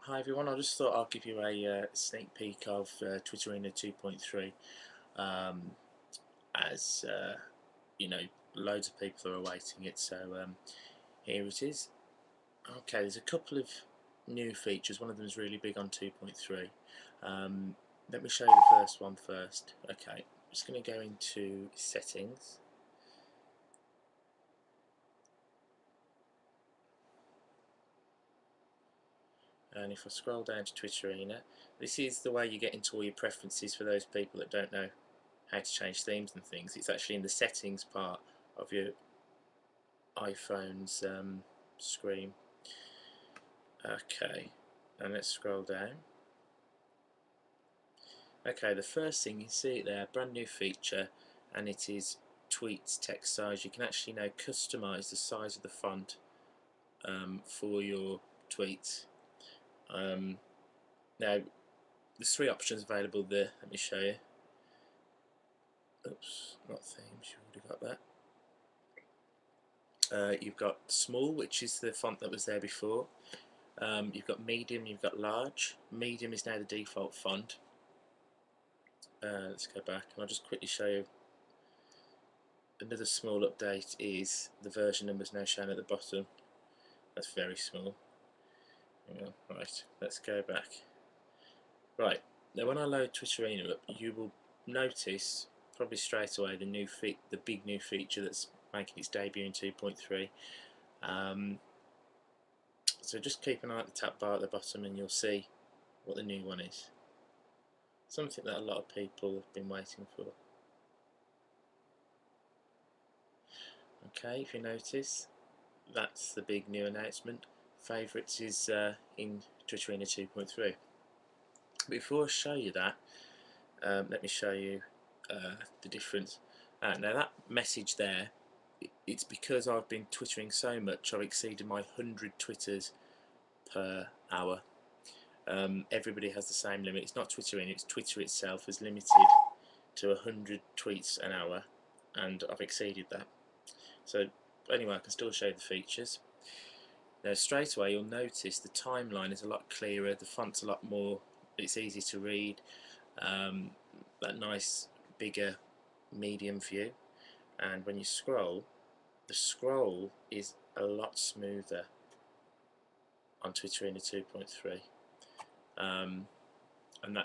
Hi everyone, I just thought I'd give you a sneak peek of tweeterena 2.3 um, as you know, loads of people are awaiting it, so here it is. Okay, there's a couple of new features. One of them is really big on 2.3. Let me show you the first one first. Okay, I'm just going to go into settings. And if I scroll down to tweeterena, this is the way you get into all your preferences for those people that don't know how to change themes and things. It's actually in the settings part of your iPhone's screen. Okay, and let's scroll down. Okay, the first thing you see it there, brand new feature, and it is tweets text size. You can actually now customize the size of the font for your tweets. Now, there's three options available there. Let me show you. Oops, not themes. You already got that. You've got small, which is the font that was there before. You've got medium, you've got large. Medium is now the default font. Let's go back and I'll just quickly show you. Another small update is the version number is now shown at the bottom. That's very small. Right, let's go back. Right, now when I load tweeterena up, you will notice probably straight away the big new feature that's making its debut in 2.3. So just keep an eye at the tab bar at the bottom and you'll see what the new one is. Something that a lot of people have been waiting for. Okay, if you notice, that's the big new announcement. Favourites is in tweeterena 2.3. Before I show you that, let me show you the difference. Now that message there, it's because I've been twittering so much, I've exceeded my 100 twitters per hour. Everybody has the same limit. It's not tweeterena, it's Twitter itself is limited to 100 tweets an hour, and I've exceeded that. So anyway, I can still show you the features. Now straight away you'll notice the timeline is a lot clearer, the font's a lot more, it's easy to read, that nice bigger medium view, and when you scroll, the scroll is a lot smoother on tweeterena 2.3, and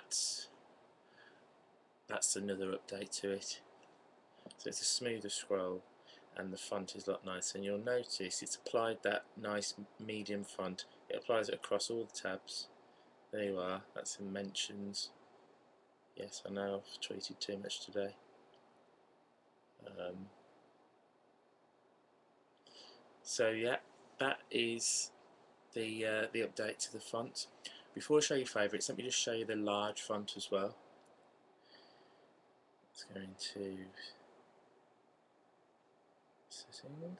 that's another update to it. So it's a smoother scroll and the font is a lot nicer, and you'll notice it's applied that nice medium font. It applies it across all the tabs. There you are, that's in mentions. Yes, I know I've tweeted too much today. So yeah, that is the update to the font. Before I show you favourites, let me just show you the large font as well. Let's go into settings.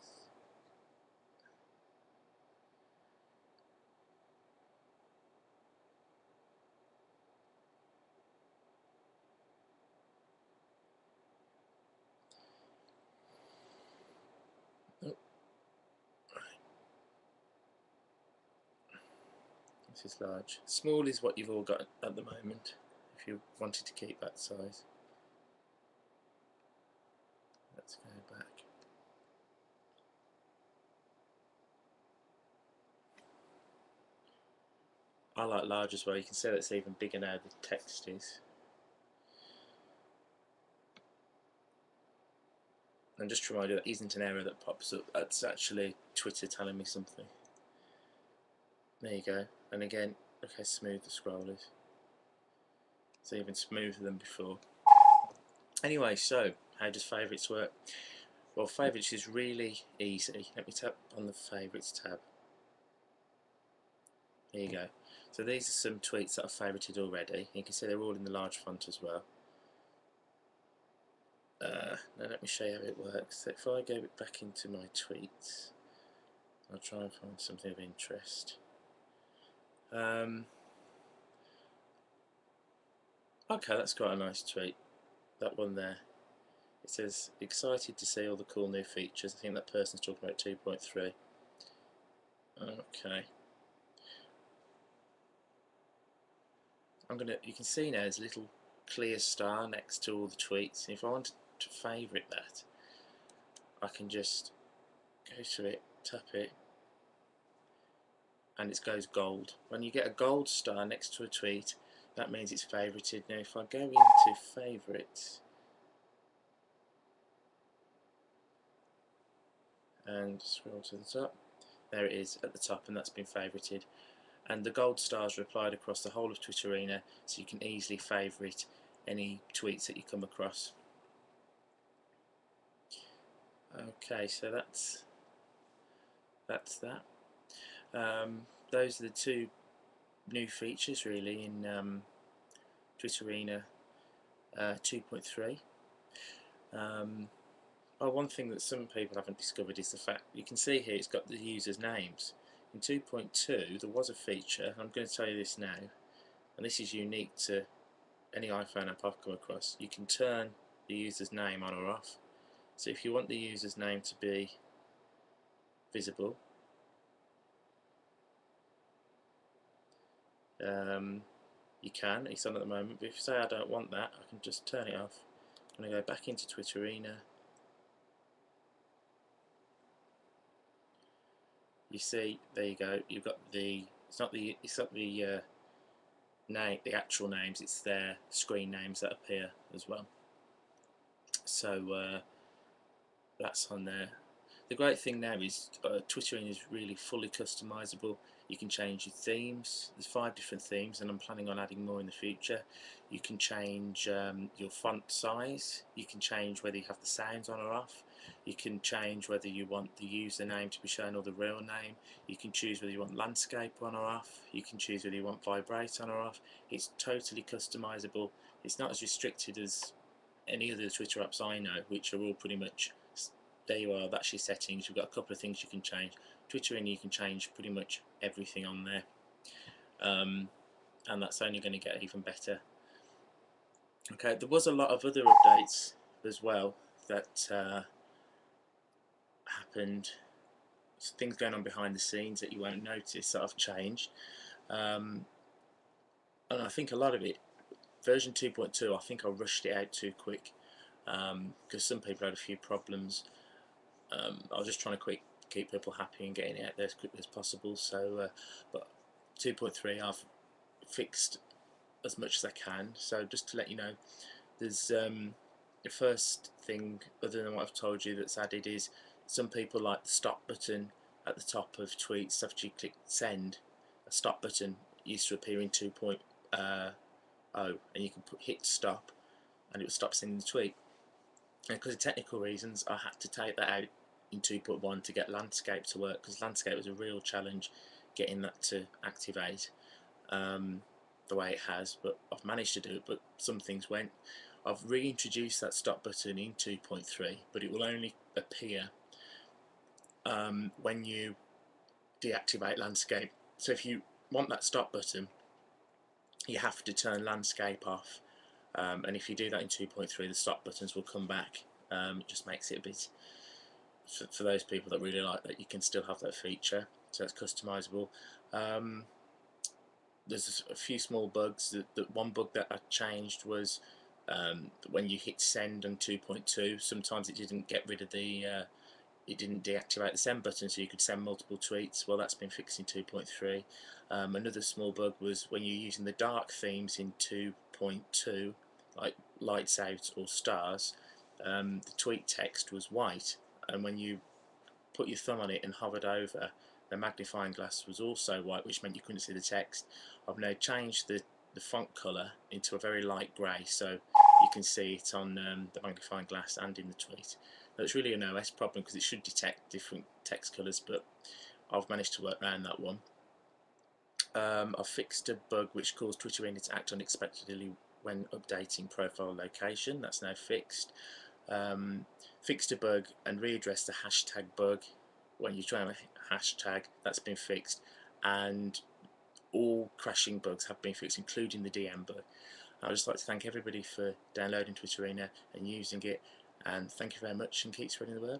Oh, right. This is large. Small is what you've all got at the moment, if you wanted to keep that size. Let's go back. I like large as well. You can see that's even bigger now the text is. And just to remind you, that isn't an error that pops up, that's actually Twitter telling me something. There you go. And again, look how smooth the scroll is. It's even smoother than before. Anyway, so how does favourites work? Well, favourites is really easy. Let me tap on the favourites tab. There you go. So these are some tweets that I've favourited already. You can see they're all in the large font as well. Now let me show you how it works. So if I go back into my tweets, I'll try and find something of interest. Okay, that's quite a nice tweet. That one there. It says, excited to see all the cool new features. I think that person's talking about 2.3. Okay. you can see now there's a little clear star next to all the tweets. If I wanted to favourite that, I can just go to it, tap it, and it goes gold. When you get a gold star next to a tweet, that means it's favorited. Now if I go into favourites and scroll to the top, there it is at the top, and that's been favorited. And the gold stars are applied across the whole of Twitterena, so you can easily favourite any tweets that you come across. Okay, so that's that. Those are the two new features really in Twitterena 2.3. One thing that some people haven't discovered is the fact you can see here it's got the users' names. In 2.2 there was a feature, I'm going to tell you this now, and this is unique to any iPhone app I've come across. You can turn the user's name on or off. So if you want the user's name to be visible, you can. It's on at the moment, but if you say I don't want that, I can just turn it off. I'm going to go back into Twitterena. You see, there you go. You've got the it's not the name, the actual names. It's their screen names that appear as well. So that's on there. The great thing now is Twitterena is really fully customizable. You can change your themes. There's 5 different themes, and I'm planning on adding more in the future. You can change your font size. You can change whether you have the sounds on or off. You can change whether you want the username to be shown or the real name. You can choose whether you want landscape on or off. You can choose whether you want vibrate on or off. It's totally customizable. It's not as restricted as any other Twitter apps I know, which are all pretty much, there you are, that's your settings. You've got a couple of things you can change. Twitterena, you can change pretty much everything on there, and that's only going to get even better. Okay, there was a lot of other updates as well that happened, things going on behind the scenes that you won't notice that have changed, and I think a lot of it, version 2.2, I think I rushed it out too quick because some people had a few problems. I was just trying to keep people happy and getting it out there as quickly as possible. So, but 2.3 I've fixed as much as I can. So just to let you know, there's the first thing other than what I've told you that's added is some people like the stop button at the top of tweets. After you click send, a stop button used to appear in 2.0, and you can hit stop and it will stop sending the tweet. And because of technical reasons, I had to take that out in 2.1 to get landscape to work, because landscape was a real challenge getting that to activate the way it has, but I've managed to do it, but some things went. I've reintroduced that stop button in 2.3, but it will only appear when you deactivate landscape. So if you want that stop button, you have to turn landscape off, and if you do that in 2.3, the stop buttons will come back. It just makes it a bit, for those people that really like that, you can still have that feature, so it's customizable. There's a few small bugs. The one bug that I changed was when you hit send on 2.2, sometimes it didn't get rid of the it didn't deactivate the send button, so you could send multiple tweets. Well, that's been fixed in 2.3. Another small bug was when you're using the dark themes in 2.2, like lights out or stars, the tweet text was white, and when you put your thumb on it and hovered over, the magnifying glass was also white, which meant you couldn't see the text. I've now changed the font colour into a very light grey, so you can see it on the magnifying glass and in the tweet. Now, it's really an OS problem because it should detect different text colours, but I've managed to work around that one. I've fixed a bug which caused Twitterena to act unexpectedly when updating profile location. That's now fixed. Fixed a bug and readdressed the hashtag bug when you try a hashtag. That's been fixed, and all crashing bugs have been fixed, including the DM bug. I'd just like to thank everybody for downloading Twitterena and using it, and thank you very much, and keep spreading the word.